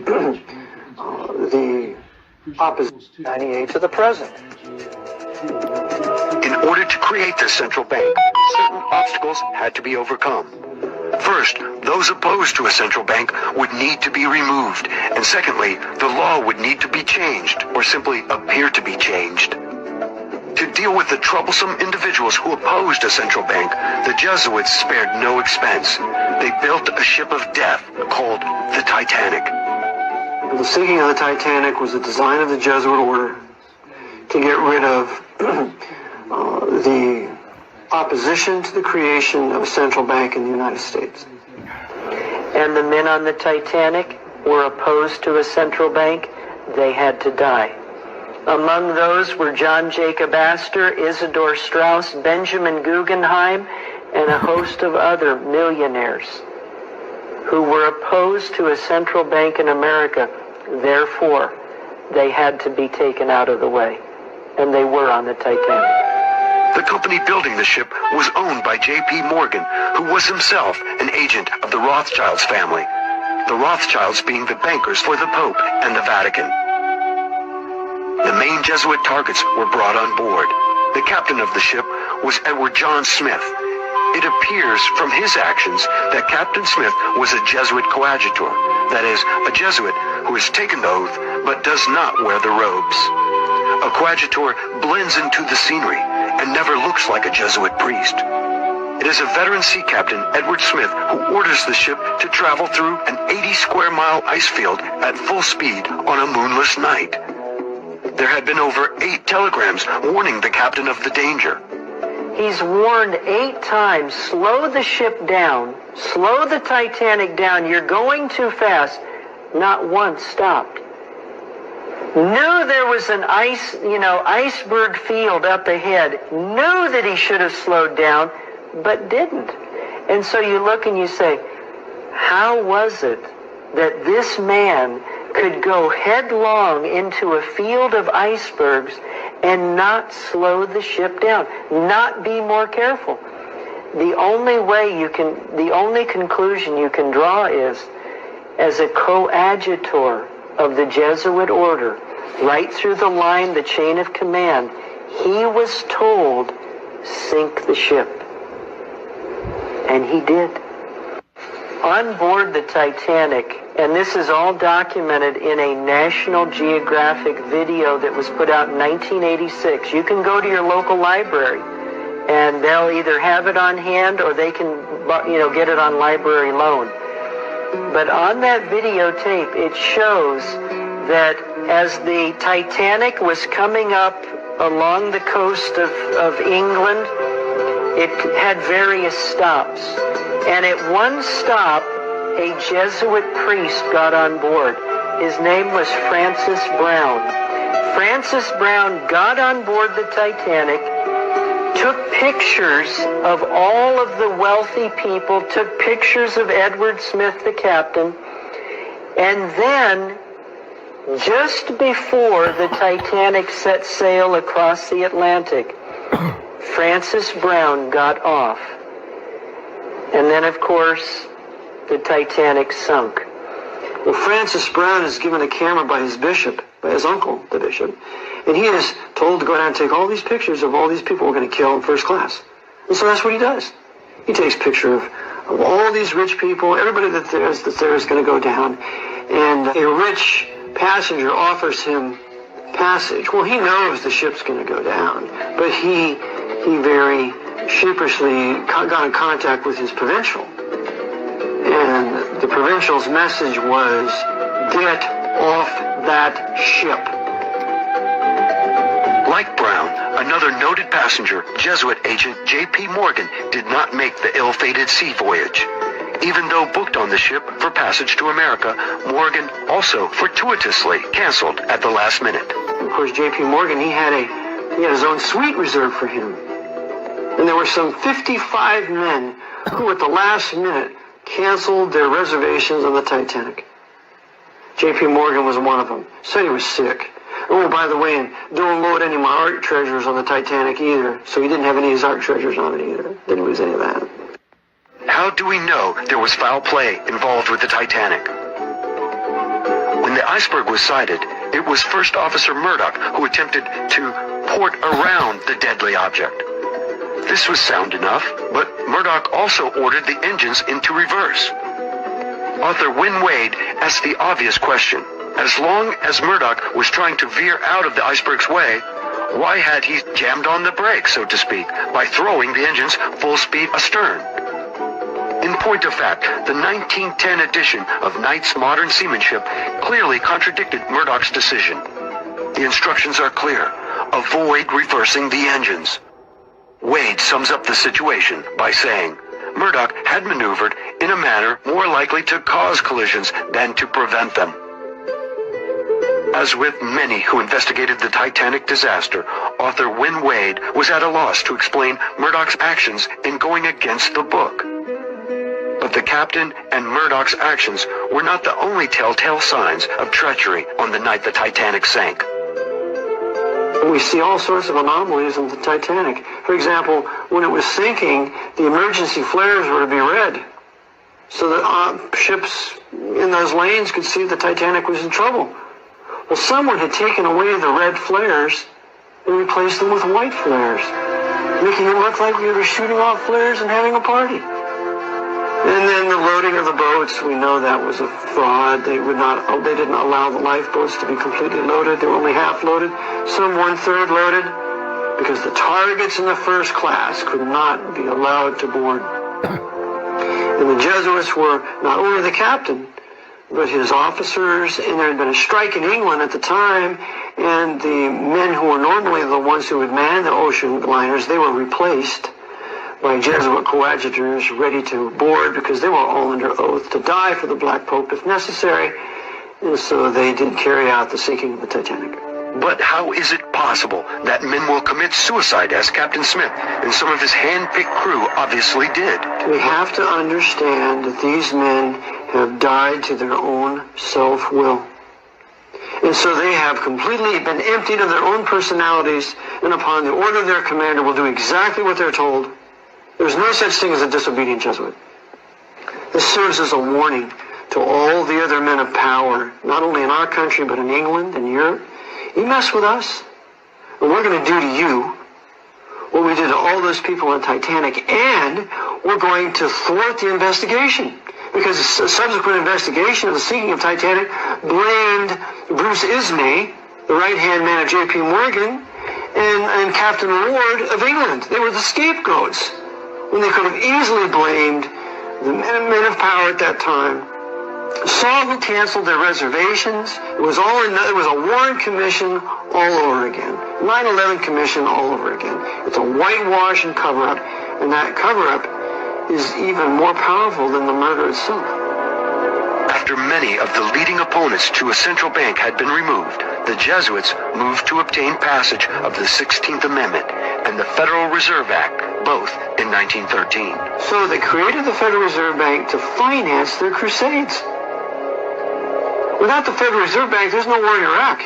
the opposition 98 to the present. In order to create this central bank, certain obstacles had to be overcome. First, those opposed to a central bank would need to be removed, and secondly, the law would need to be changed, or simply appear to be changed. To deal with the troublesome individuals who opposed a central bank, the Jesuits spared no expense. They built a ship of death called the Titanic. The sinking of the Titanic was the design of the Jesuit order to get rid of the opposition to the creation of a central bank in the United States. And the men on the Titanic were opposed to a central bank. They had to die. Among those were John Jacob Astor, Isidor Straus, Benjamin Guggenheim, and a host of other millionaires who were opposed to a central bank in America. Therefore, they had to be taken out of the way. And they were on the Titanic. The company building the ship was owned by J.P. Morgan, who was himself an agent of the Rothschilds family, the Rothschilds being the bankers for the Pope and the Vatican. The main Jesuit targets were brought on board. The captain of the ship was Edward John Smith. It appears from his actions that Captain Smith was a Jesuit coadjutor, that is, a Jesuit who has taken the oath but does not wear the robes. A coadjutor blends into the scenery and never looks like a Jesuit priest. It is a veteran sea captain, Edward Smith, who orders the ship to travel through an 80-square-mile ice field at full speed on a moonless night. There had been over 8 telegrams warning the captain of the danger. He's warned 8 times, slow the ship down, slow the Titanic down, you're going too fast. Not once stopped. Knew there was an iceberg field up ahead, knew that he should have slowed down, but didn't. And so you look and you say, how was it that this man could go headlong into a field of icebergs and not slow the ship down, not be more careful? The only conclusion you can draw is, as a coadjutor of the Jesuit order, right through the line, the chain of command, he was told, sink the ship. And he did. On board the Titanic, and this is all documented in a National Geographic video that was put out in 1986. You can go to your local library, and they'll either have it on hand or they can, get it on library loan. But on that videotape, it shows that as the Titanic was coming up along the coast of England, it had various stops. And at one stop, a Jesuit priest got on board. His name was Francis Brown. Francis Brown got on board the Titanic, took pictures of all of the wealthy people, took pictures of Edward Smith, the captain, and then, just before the Titanic set sail across the Atlantic, Francis Brown got off. And then, of course, the Titanic sunk. Well, Francis Brown is given a camera by his bishop, by his uncle, the bishop, and he is told to go down and take all these pictures of all these people we're going to kill in first class. And so that's what he does. He takes a picture of all these rich people, everybody that there is going to go down, and a rich passenger offers him passage. Well, he knows the ship's going to go down, but he very sheepishly got in contact with his provincial. And the provincial's message was, get off that ship. Like Brown, another noted passenger, Jesuit agent J.P. Morgan, did not make the ill-fated sea voyage. Even though booked on the ship for passage to America, Morgan also fortuitously canceled at the last minute. Of course, J.P. Morgan, he had his own suite reserved for him. And there were some 55 men who at the last minute canceled their reservations on the Titanic. J.P. Morgan was one of them. Said he was sick. Oh, by the way, and don't load any of my art treasures on the Titanic either. So he didn't have any of his art treasures on it either. Didn't lose any of that. How do we know there was foul play involved with the Titanic? iceberg was sighted, it was First Officer Murdoch who attempted to port around the deadly object. This was sound enough, but Murdoch also ordered the engines into reverse. Author Wynne Wade asked the obvious question. As long as Murdoch was trying to veer out of the iceberg's way, why had he jammed on the brakes, so to speak, by throwing the engines full speed astern? In point of fact, the 1910 edition of Knight's Modern Seamanship clearly contradicted Murdoch's decision. The instructions are clear. Avoid reversing the engines. Wade sums up the situation by saying, Murdoch had maneuvered in a manner more likely to cause collisions than to prevent them. As with many who investigated the Titanic disaster, author Wynne Wade was at a loss to explain Murdoch's actions in going against the book. But the captain and Murdoch's actions were not the only telltale signs of treachery on the night the Titanic sank. We see all sorts of anomalies in the Titanic. For example, when it was sinking, the emergency flares were to be red, so that ships in those lanes could see the Titanic was in trouble. Well, someone had taken away the red flares and replaced them with white flares, making it look like we were shooting off flares and having a party. And then the loading of the boats, we know that was a fraud. They didn't allow the lifeboats to be completely loaded. They were only half loaded, some 1/3 loaded, because the targets in the first class could not be allowed to board. And the Jesuits were not only the captain, but his officers, and there had been a strike in England at the time, and the men who were normally the ones who would man the ocean liners, they were replaced by Jesuit coadjutors ready to board because they were all under oath to die for the Black Pope if necessary, and so they did carry out the sinking of the Titanic. But how is it possible that men will commit suicide, as Captain Smith and some of his hand-picked crew obviously did? We have to understand that these men have died to their own self-will. And so they have completely been emptied of their own personalities, and upon the order of their commander will do exactly what they're told. There's no such thing as a disobedient Jesuit. This serves as a warning to all the other men of power, not only in our country, but in England and Europe. You mess with us, and we're going to do to you what we did to all those people on Titanic, and we're going to thwart the investigation. Because a subsequent investigation of the sinking of Titanic blamed Bruce Ismay, the right-hand man of J.P. Morgan, and Captain Ward of England. They were the scapegoats, when they could have easily blamed the men of power at that time. Saw who canceled their reservations. It was a Warren Commission all over again. 9/11 Commission all over again. It's a whitewash and cover-up, and that cover-up is even more powerful than the murder itself. After many of the leading opponents to a central bank had been removed, the Jesuits moved to obtain passage of the 16th Amendment and the Federal Reserve Act, both in 1913. So they created the Federal Reserve Bank to finance their crusades. Without the Federal Reserve Bank, there's no war in Iraq.